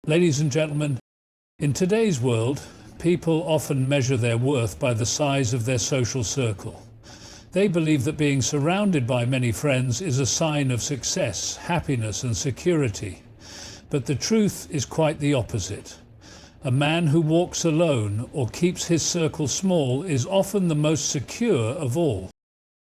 Ladies and gentlemen, in today's world, people often measure their worth by the size of their social circle. They believe that being surrounded by many friends is a sign of success, happiness and security. But the truth is quite the opposite. A man who walks alone or keeps his circle small is often the most secure of all.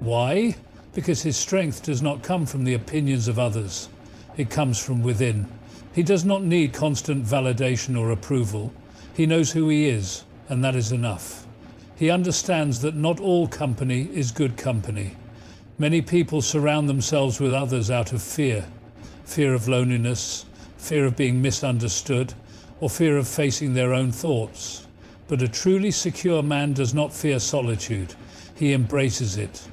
Why? Because his strength does not come from the opinions of others. It comes from within. He does not need constant validation or approval. He knows who he is, and that is enough. He understands that not all company is good company. Many people surround themselves with others out of fear. Fear of loneliness, fear of being misunderstood, or fear of facing their own thoughts. But a truly secure man does not fear solitude. He embraces it.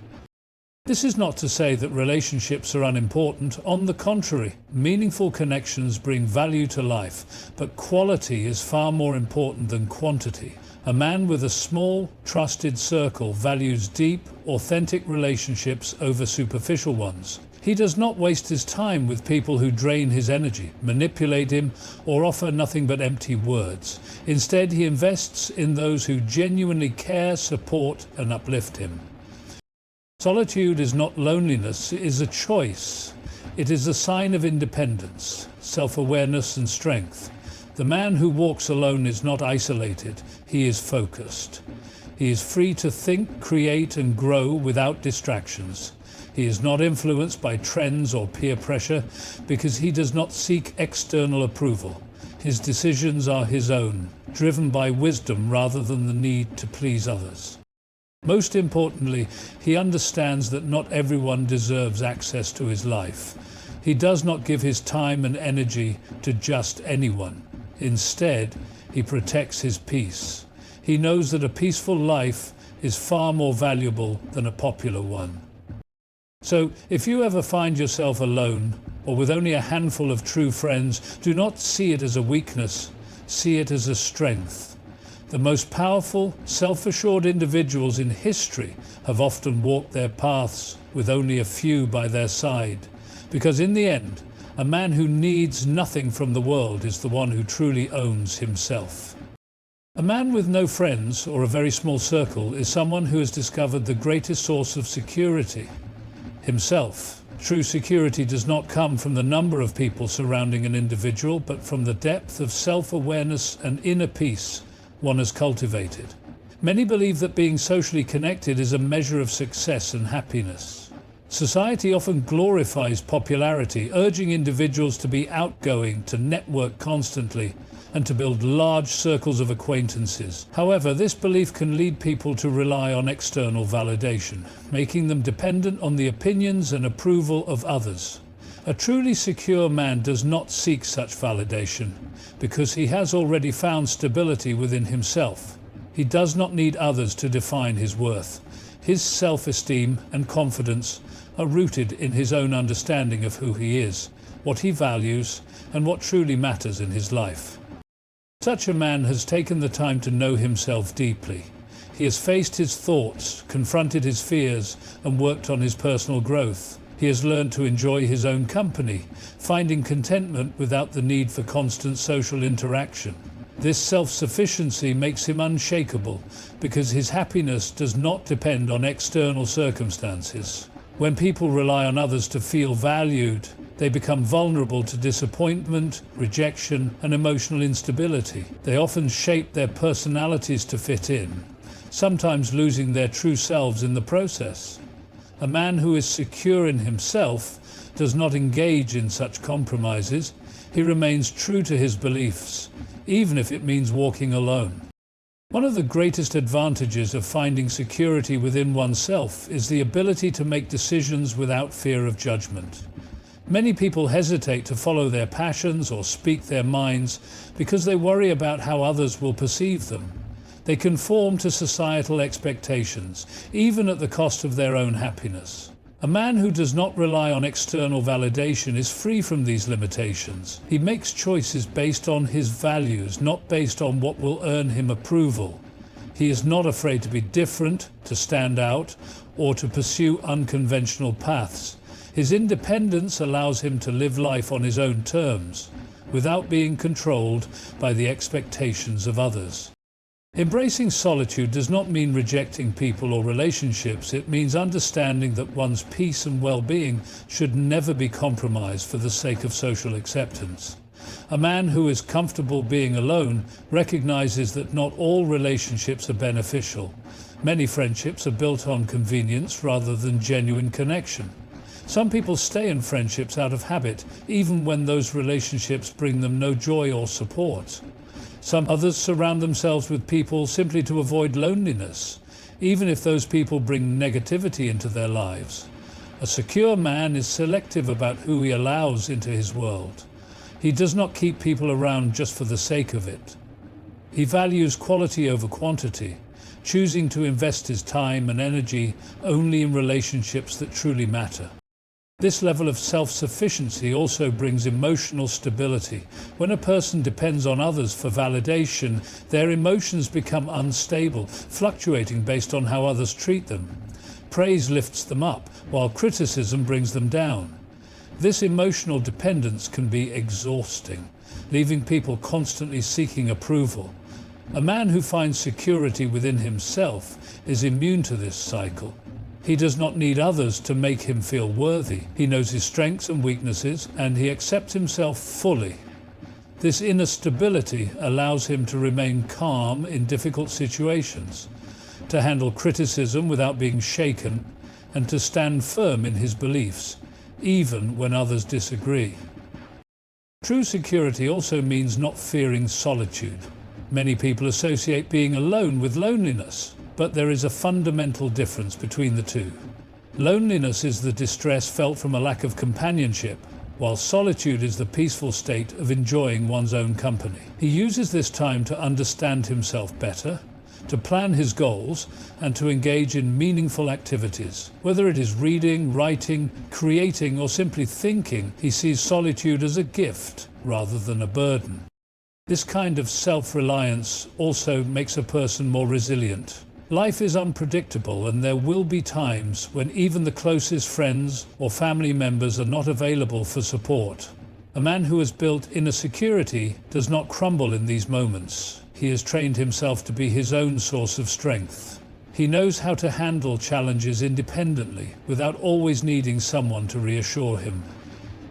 This is not to say that relationships are unimportant. On the contrary, meaningful connections bring value to life, but quality is far more important than quantity. A man with a small, trusted circle values deep, authentic relationships over superficial ones. He does not waste his time with people who drain his energy, manipulate him, or offer nothing but empty words. Instead, he invests in those who genuinely care, support, and uplift him. Solitude is not loneliness, it is a choice. It is a sign of independence, self-awareness and strength. The man who walks alone is not isolated, he is focused. He is free to think, create and grow without distractions. He is not influenced by trends or peer pressure because he does not seek external approval. His decisions are his own, driven by wisdom rather than the need to please others. Most importantly, he understands that not everyone deserves access to his life. He does not give his time and energy to just anyone. Instead, he protects his peace. He knows that a peaceful life is far more valuable than a popular one. So, if you ever find yourself alone, or with only a handful of true friends, do not see it as a weakness, see it as a strength. The most powerful, self-assured individuals in history have often walked their paths with only a few by their side. Because in the end, a man who needs nothing from the world is the one who truly owns himself. A man with no friends or a very small circle is someone who has discovered the greatest source of security, himself. True security does not come from the number of people surrounding an individual, but from the depth of self-awareness and inner peace one has cultivated. Many believe that being socially connected is a measure of success and happiness. Society often glorifies popularity, urging individuals to be outgoing, to network constantly, and to build large circles of acquaintances. However, this belief can lead people to rely on external validation, making them dependent on the opinions and approval of others. A truly secure man does not seek such validation, because he has already found stability within himself. He does not need others to define his worth. His self-esteem and confidence are rooted in his own understanding of who he is, what he values, and what truly matters in his life. Such a man has taken the time to know himself deeply. He has faced his thoughts, confronted his fears, and worked on his personal growth. He has learned to enjoy his own company, finding contentment without the need for constant social interaction. This self-sufficiency makes him unshakable because his happiness does not depend on external circumstances. When people rely on others to feel valued, they become vulnerable to disappointment, rejection, and emotional instability. They often shape their personalities to fit in, sometimes losing their true selves in the process. A man who is secure in himself does not engage in such compromises. He remains true to his beliefs, even if it means walking alone. One of the greatest advantages of finding security within oneself is the ability to make decisions without fear of judgment. Many people hesitate to follow their passions or speak their minds because they worry about how others will perceive them. They conform to societal expectations, even at the cost of their own happiness. A man who does not rely on external validation is free from these limitations. He makes choices based on his values, not based on what will earn him approval. He is not afraid to be different, to stand out, or to pursue unconventional paths. His independence allows him to live life on his own terms. without being controlled by the expectations of others. Embracing solitude does not mean rejecting people or relationships. It means understanding that one's peace and well-being should never be compromised for the sake of social acceptance. A man who is comfortable being alone recognizes that not all relationships are beneficial. Many friendships are built on convenience rather than genuine connection. Some people stay in friendships out of habit, even when those relationships bring them no joy or support. Some others surround themselves with people simply to avoid loneliness, even if those people bring negativity into their lives. A secure man is selective about who he allows into his world. He does not keep people around just for the sake of it. He values quality over quantity, choosing to invest his time and energy only in relationships that truly matter. This level of self-sufficiency also brings emotional stability. When a person depends on others for validation, their emotions become unstable, fluctuating based on how others treat them. Praise lifts them up, while criticism brings them down. This emotional dependence can be exhausting, leaving people constantly seeking approval. A man who finds security within himself is immune to this cycle. He does not need others to make him feel worthy. He knows his strengths and weaknesses, and he accepts himself fully. This inner stability allows him to remain calm in difficult situations, to handle criticism without being shaken, and to stand firm in his beliefs, even when others disagree. True security also means not fearing solitude. Many people associate being alone with loneliness, but there is a fundamental difference between the two. Loneliness is the distress felt from a lack of companionship, while solitude is the peaceful state of enjoying one's own company. He uses this time to understand himself better, to plan his goals, and to engage in meaningful activities. Whether it is reading, writing, creating, or simply thinking, he sees solitude as a gift rather than a burden. This kind of self-reliance also makes a person more resilient. Life is unpredictable, and there will be times when even the closest friends or family members are not available for support. A man who has built inner security does not crumble in these moments. He has trained himself to be his own source of strength. He knows how to handle challenges independently without always needing someone to reassure him.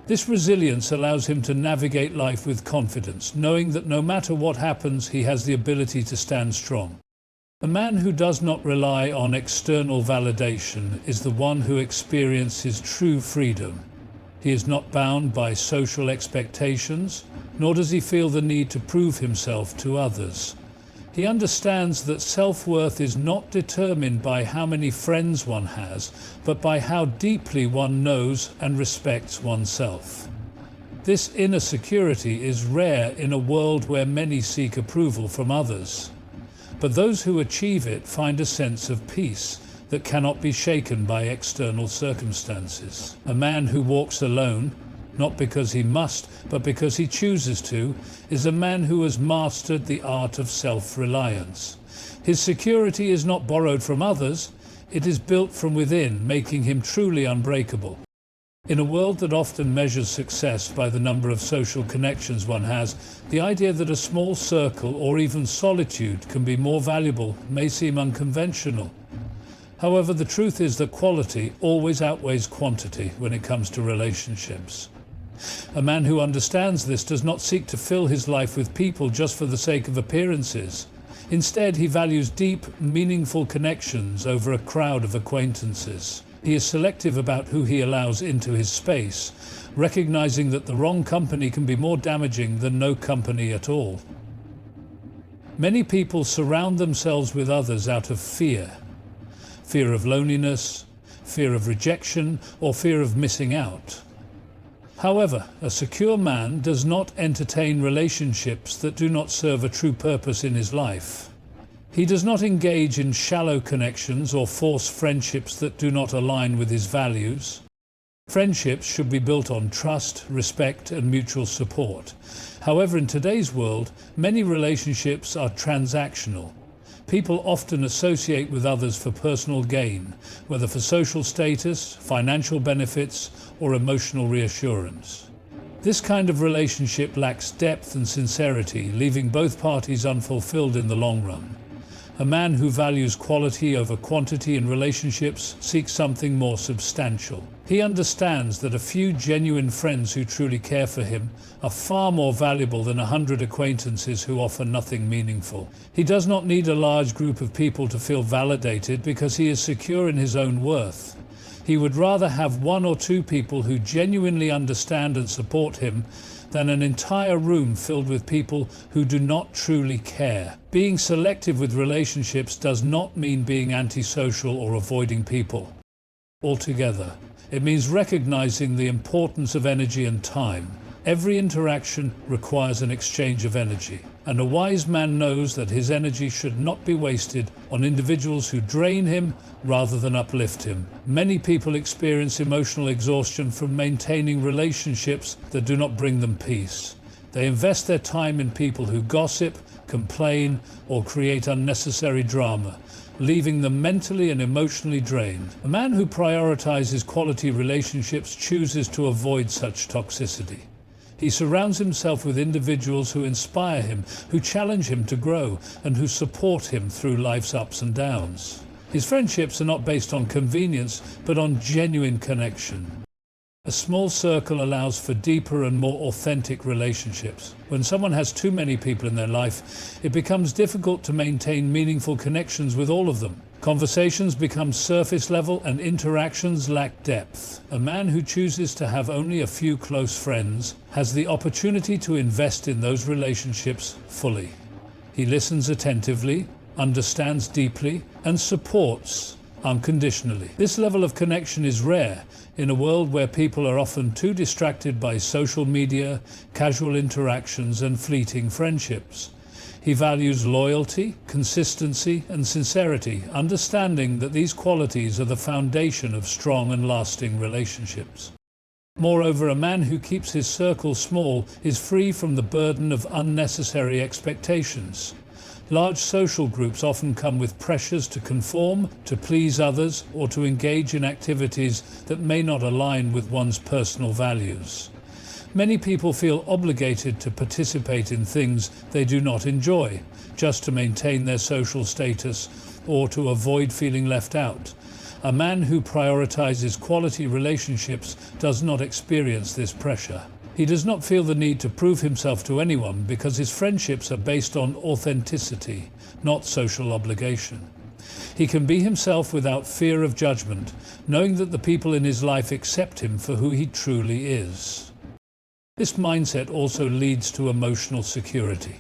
This resilience allows him to navigate life with confidence, knowing that no matter what happens, he has the ability to stand strong. A man who does not rely on external validation is the one who experiences true freedom. He is not bound by social expectations, nor does he feel the need to prove himself to others. He understands that self-worth is not determined by how many friends one has, but by how deeply one knows and respects oneself. This inner security is rare in a world where many seek approval from others. But those who achieve it find a sense of peace that cannot be shaken by external circumstances. A man who walks alone, not because he must, but because he chooses to, is a man who has mastered the art of self-reliance. His security is not borrowed from others, it is built from within, making him truly unbreakable. In a world that often measures success by the number of social connections one has, the idea that a small circle or even solitude can be more valuable may seem unconventional. However, the truth is that quality always outweighs quantity when it comes to relationships. A man who understands this does not seek to fill his life with people just for the sake of appearances. Instead, he values deep, meaningful connections over a crowd of acquaintances. He is selective about who he allows into his space, recognizing that the wrong company can be more damaging than no company at all. Many people surround themselves with others out of fear. Fear of loneliness, fear of rejection, or fear of missing out. However, a secure man does not entertain relationships that do not serve a true purpose in his life. He does not engage in shallow connections or force friendships that do not align with his values. Friendships should be built on trust, respect, and mutual support. However, in today's world, many relationships are transactional. People often associate with others for personal gain, whether for social status, financial benefits, or emotional reassurance. This kind of relationship lacks depth and sincerity, leaving both parties unfulfilled in the long run. A man who values quality over quantity in relationships seeks something more substantial. He understands that a few genuine friends who truly care for him are far more valuable than 100 acquaintances who offer nothing meaningful. He does not need a large group of people to feel validated because he is secure in his own worth. He would rather have one or two people who genuinely understand and support him than an entire room filled with people who do not truly care. Being selective with relationships does not mean being antisocial or avoiding people altogether. It means recognizing the importance of energy and time. Every interaction requires an exchange of energy, and a wise man knows that his energy should not be wasted on individuals who drain him rather than uplift him. Many people experience emotional exhaustion from maintaining relationships that do not bring them peace. They invest their time in people who gossip, complain, or create unnecessary drama, leaving them mentally and emotionally drained. A man who prioritizes quality relationships chooses to avoid such toxicity. He surrounds himself with individuals who inspire him, who challenge him to grow, and who support him through life's ups and downs. His friendships are not based on convenience, but on genuine connection. A small circle allows for deeper and more authentic relationships. When someone has too many people in their life, it becomes difficult to maintain meaningful connections with all of them. Conversations become surface level and interactions lack depth. A man who chooses to have only a few close friends has the opportunity to invest in those relationships fully. He listens attentively, understands deeply, and supports unconditionally. This level of connection is rare in a world where people are often too distracted by social media, casual interactions, and fleeting friendships. He values loyalty, consistency, and sincerity, understanding that these qualities are the foundation of strong and lasting relationships. Moreover, a man who keeps his circle small is free from the burden of unnecessary expectations. Large social groups often come with pressures to conform, to please others, or to engage in activities that may not align with one's personal values. Many people feel obligated to participate in things they do not enjoy, just to maintain their social status or to avoid feeling left out. A man who prioritizes quality relationships does not experience this pressure. He does not feel the need to prove himself to anyone because his friendships are based on authenticity, not social obligation. He can be himself without fear of judgment, knowing that the people in his life accept him for who he truly is. This mindset also leads to emotional security.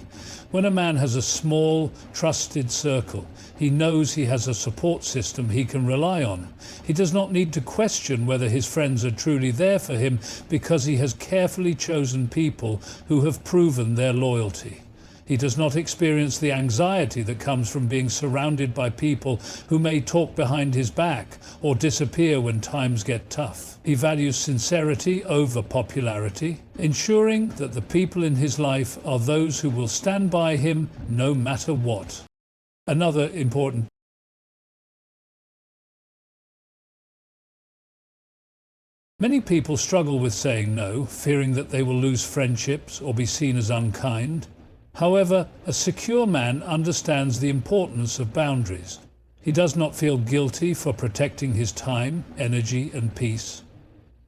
When a man has a small, trusted circle, he knows he has a support system he can rely on. He does not need to question whether his friends are truly there for him because he has carefully chosen people who have proven their loyalty. He does not experience the anxiety that comes from being surrounded by people who may talk behind his back or disappear when times get tough. He values sincerity over popularity, ensuring that the people in his life are those who will stand by him no matter what. Another important Many people struggle with saying no, fearing that they will lose friendships or be seen as unkind. However, a secure man understands the importance of boundaries. He does not feel guilty for protecting his time, energy, and peace.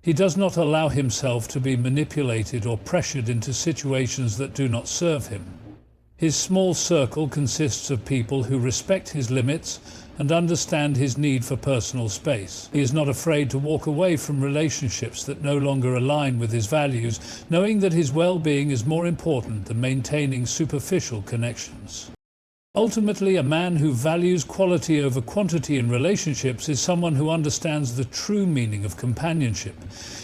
He does not allow himself to be manipulated or pressured into situations that do not serve him. His small circle consists of people who respect his limits and understand his need for personal space. He is not afraid to walk away from relationships that no longer align with his values, knowing that his well-being is more important than maintaining superficial connections. Ultimately, a man who values quality over quantity in relationships is someone who understands the true meaning of companionship.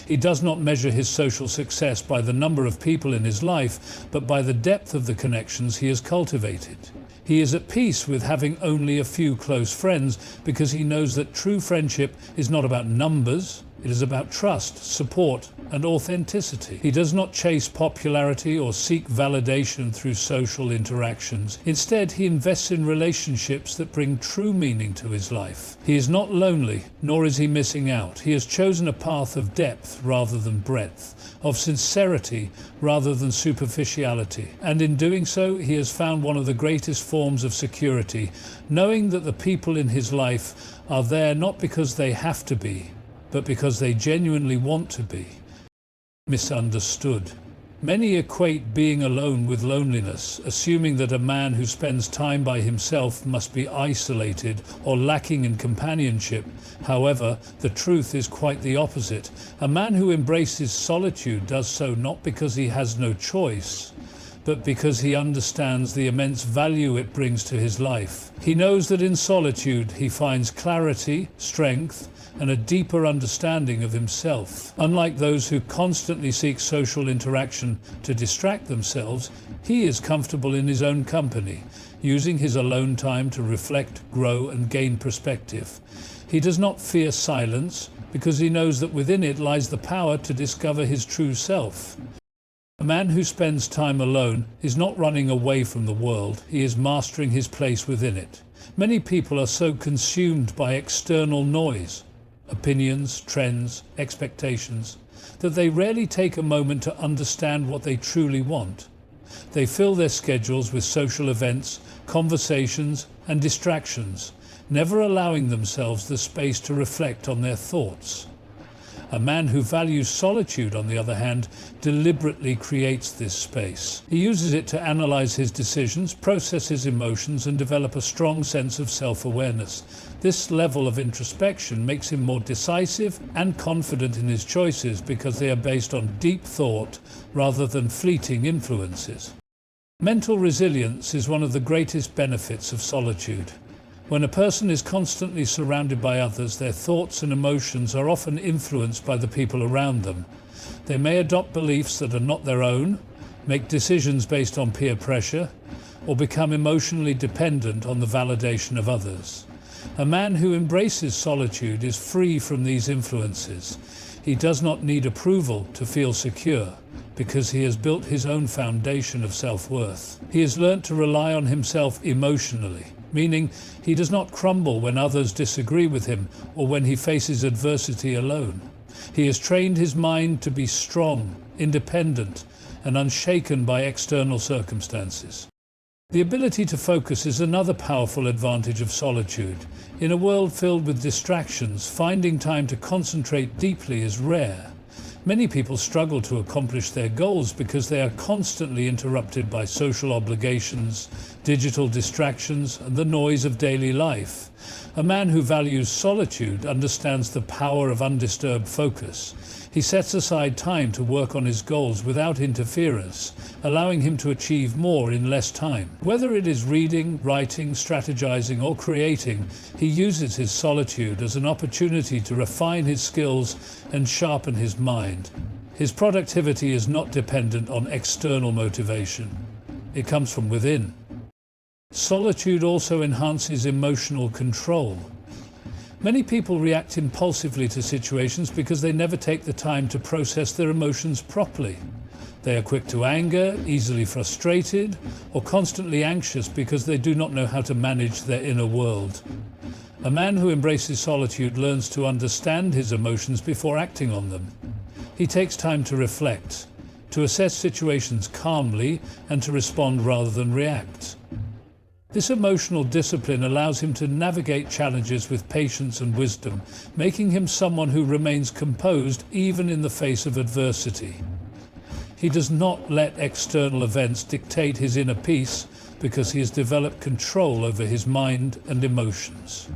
He does not measure his social success by the number of people in his life, but by the depth of the connections he has cultivated. He is at peace with having only a few close friends because he knows that true friendship is not about numbers, It is about trust, support, and authenticity. He does not chase popularity or seek validation through social interactions. Instead, he invests in relationships that bring true meaning to his life. He is not lonely, nor is he missing out. He has chosen a path of depth rather than breadth, of sincerity rather than superficiality. And in doing so, he has found one of the greatest forms of security, knowing that the people in his life are there not because they have to be, but because they genuinely want to be. Misunderstood. Many equate being alone with loneliness, assuming that a man who spends time by himself must be isolated or lacking in companionship. However, the truth is quite the opposite. A man who embraces solitude does so not because he has no choice, but because he understands the immense value it brings to his life. He knows that in solitude he finds clarity, strength, and a deeper understanding of himself. Unlike those who constantly seek social interaction to distract themselves, he is comfortable in his own company, using his alone time to reflect, grow, and gain perspective. He does not fear silence because he knows that within it lies the power to discover his true self. A man who spends time alone is not running away from the world, he is mastering his place within it. Many people are so consumed by external noise, opinions, trends, expectations, that they rarely take a moment to understand what they truly want. They fill their schedules with social events, conversations, and distractions, never allowing themselves the space to reflect on their thoughts. A man who values solitude, on the other hand, deliberately creates this space. He uses it to analyze his decisions, process his emotions, and develop a strong sense of self-awareness. This level of introspection makes him more decisive and confident in his choices because they are based on deep thought rather than fleeting influences. Mental resilience is one of the greatest benefits of solitude. When a person is constantly surrounded by others, their thoughts and emotions are often influenced by the people around them. They may adopt beliefs that are not their own, make decisions based on peer pressure, or become emotionally dependent on the validation of others. A man who embraces solitude is free from these influences. He does not need approval to feel secure, because he has built his own foundation of self-worth. He has learnt to rely on himself emotionally, meaning he does not crumble when others disagree with him or when he faces adversity alone. He has trained his mind to be strong, independent, and unshaken by external circumstances. The ability to focus is another powerful advantage of solitude. In a world filled with distractions, finding time to concentrate deeply is rare. Many people struggle to accomplish their goals because they are constantly interrupted by social obligations, digital distractions, and the noise of daily life. A man who values solitude understands the power of undisturbed focus. He sets aside time to work on his goals without interference, allowing him to achieve more in less time. Whether it is reading, writing, strategizing, or creating, he uses his solitude as an opportunity to refine his skills and sharpen his mind. His productivity is not dependent on external motivation. It comes from within. Solitude also enhances emotional control. Many people react impulsively to situations because they never take the time to process their emotions properly. They are quick to anger, easily frustrated, or constantly anxious because they do not know how to manage their inner world. A man who embraces solitude learns to understand his emotions before acting on them. He takes time to reflect, to assess situations calmly, and to respond rather than react. This emotional discipline allows him to navigate challenges with patience and wisdom, making him someone who remains composed even in the face of adversity. He does not let external events dictate his inner peace because he has developed control over his mind and emotions.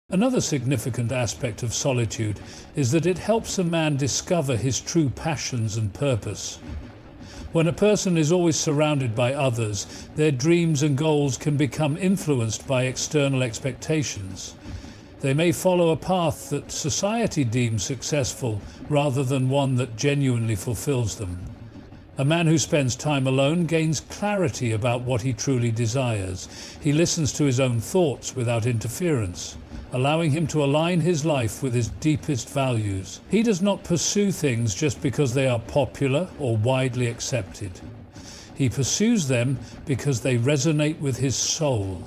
Another significant aspect of solitude is that it helps a man discover his true passions and purpose. When a person is always surrounded by others, their dreams and goals can become influenced by external expectations. They may follow a path that society deems successful rather than one that genuinely fulfills them. A man who spends time alone gains clarity about what he truly desires. He listens to his own thoughts without interference, allowing him to align his life with his deepest values. He does not pursue things just because they are popular or widely accepted. He pursues them because they resonate with his soul.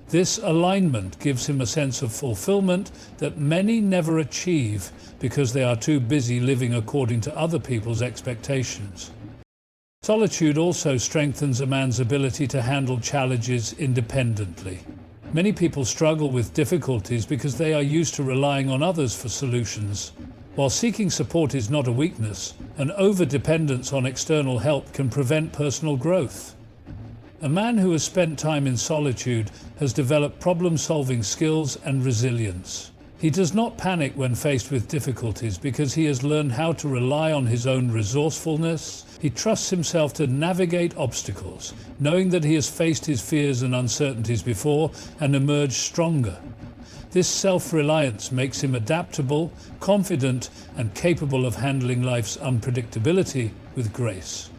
This alignment gives him a sense of fulfillment that many never achieve because they are too busy living according to other people's expectations. Solitude also strengthens a man's ability to handle challenges independently. Many people struggle with difficulties because they are used to relying on others for solutions. While seeking support is not a weakness, an over-dependence on external help can prevent personal growth. A man who has spent time in solitude has developed problem-solving skills and resilience. He does not panic when faced with difficulties because he has learned how to rely on his own resourcefulness. He trusts himself to navigate obstacles, knowing that he has faced his fears and uncertainties before and emerged stronger. This self-reliance makes him adaptable, confident, and capable of handling life's unpredictability with grace.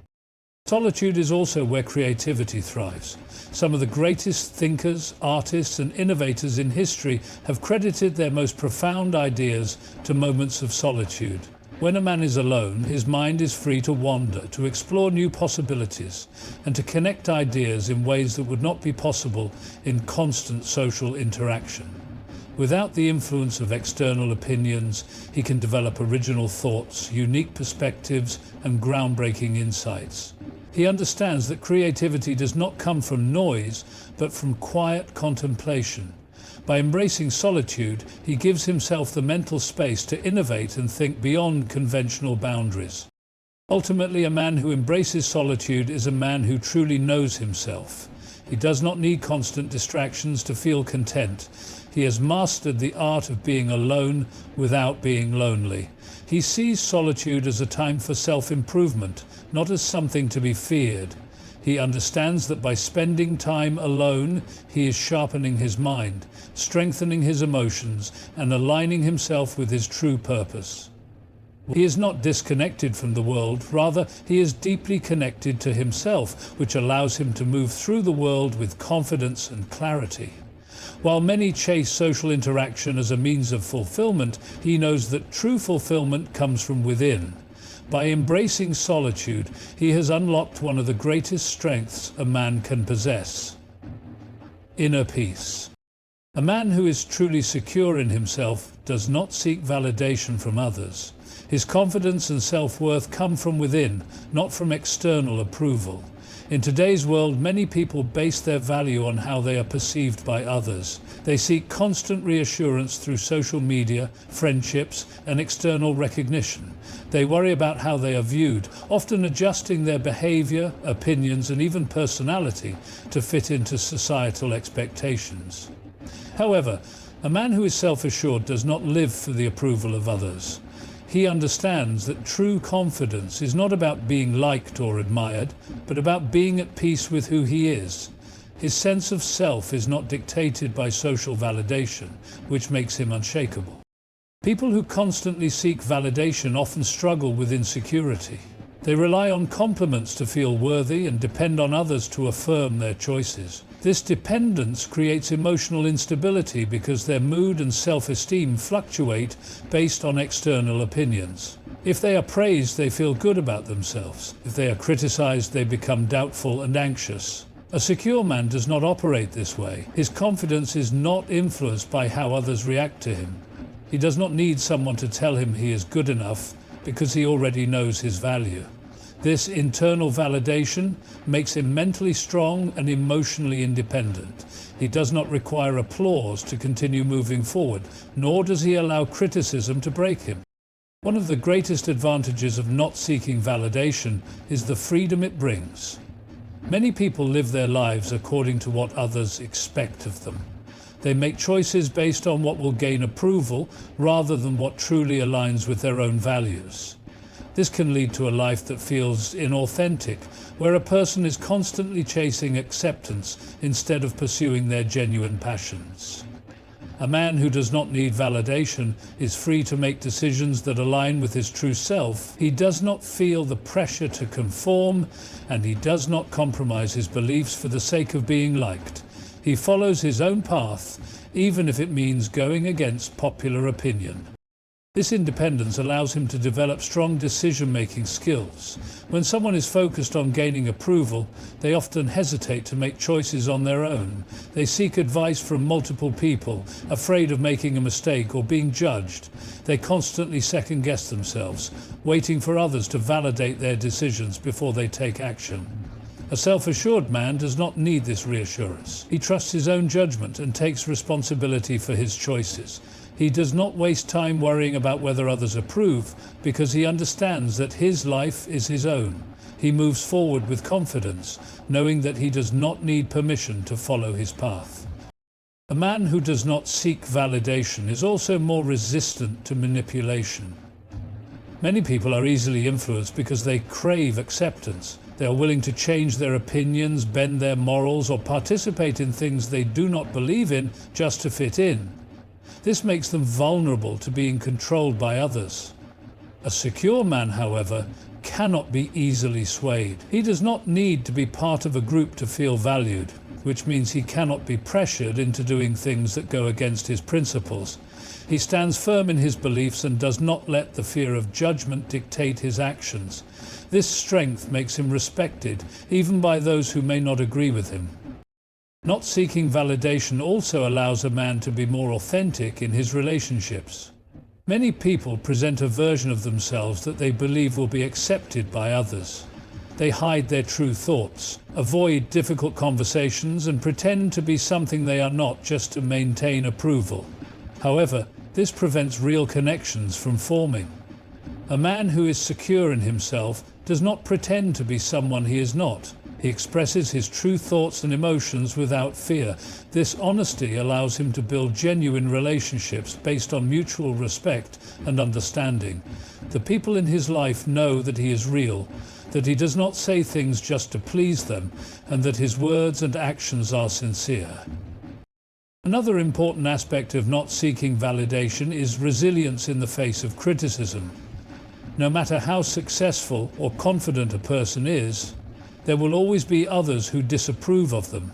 Solitude is also where creativity thrives. Some of the greatest thinkers, artists, and innovators in history have credited their most profound ideas to moments of solitude. When a man is alone, his mind is free to wander, to explore new possibilities, and to connect ideas in ways that would not be possible in constant social interaction. Without the influence of external opinions, he can develop original thoughts, unique perspectives, and groundbreaking insights. He understands that creativity does not come from noise, but from quiet contemplation. By embracing solitude, he gives himself the mental space to innovate and think beyond conventional boundaries. Ultimately, a man who embraces solitude is a man who truly knows himself. He does not need constant distractions to feel content. He has mastered the art of being alone without being lonely. He sees solitude as a time for self-improvement, not as something to be feared. He understands that by spending time alone, he is sharpening his mind, strengthening his emotions, and aligning himself with his true purpose. He is not disconnected from the world, rather, he is deeply connected to himself, which allows him to move through the world with confidence and clarity. While many chase social interaction as a means of fulfillment, he knows that true fulfillment comes from within. By embracing solitude, he has unlocked one of the greatest strengths a man can possess: inner peace. A man who is truly secure in himself does not seek validation from others. His confidence and self-worth come from within, not from external approval. In today's world, many people base their value on how they are perceived by others. They seek constant reassurance through social media, friendships, and external recognition. They worry about how they are viewed, often adjusting their behavior, opinions, and even personality to fit into societal expectations. However, a man who is self-assured does not live for the approval of others. He understands that true confidence is not about being liked or admired, but about being at peace with who he is. His sense of self is not dictated by social validation, which makes him unshakable. People who constantly seek validation often struggle with insecurity. They rely on compliments to feel worthy and depend on others to affirm their choices. This dependence creates emotional instability because their mood and self-esteem fluctuate based on external opinions. If they are praised, they feel good about themselves. If they are criticized, they become doubtful and anxious. A secure man does not operate this way. His confidence is not influenced by how others react to him. He does not need someone to tell him he is good enough because he already knows his value. This internal validation makes him mentally strong and emotionally independent. He does not require applause to continue moving forward, nor does he allow criticism to break him. One of the greatest advantages of not seeking validation is the freedom it brings. Many people live their lives according to what others expect of them. They make choices based on what will gain approval rather than what truly aligns with their own values. This can lead to a life that feels inauthentic, where a person is constantly chasing acceptance instead of pursuing their genuine passions. A man who does not need validation is free to make decisions that align with his true self. He does not feel the pressure to conform, and he does not compromise his beliefs for the sake of being liked. He follows his own path, even if it means going against popular opinion. This independence allows him to develop strong decision-making skills. When someone is focused on gaining approval, they often hesitate to make choices on their own. They seek advice from multiple people, afraid of making a mistake or being judged. They constantly second-guess themselves, waiting for others to validate their decisions before they take action. A self-assured man does not need this reassurance. He trusts his own judgment and takes responsibility for his choices. He does not waste time worrying about whether others approve, because he understands that his life is his own. He moves forward with confidence, knowing that he does not need permission to follow his path. A man who does not seek validation is also more resistant to manipulation. Many people are easily influenced because they crave acceptance. They are willing to change their opinions, bend their morals, or participate in things they do not believe in just to fit in. This makes them vulnerable to being controlled by others. A secure man, however, cannot be easily swayed. He does not need to be part of a group to feel valued, which means he cannot be pressured into doing things that go against his principles. He stands firm in his beliefs and does not let the fear of judgment dictate his actions. This strength makes him respected, even by those who may not agree with him. Not seeking validation also allows a man to be more authentic in his relationships. Many people present a version of themselves that they believe will be accepted by others. They hide their true thoughts, avoid difficult conversations, and pretend to be something they are not just to maintain approval. However, this prevents real connections from forming. A man who is secure in himself does not pretend to be someone he is not. He expresses his true thoughts and emotions without fear. This honesty allows him to build genuine relationships based on mutual respect and understanding. The people in his life know that he is real, that he does not say things just to please them, and that his words and actions are sincere. Another important aspect of not seeking validation is resilience in the face of criticism. No matter how successful or confident a person is, there will always be others who disapprove of them.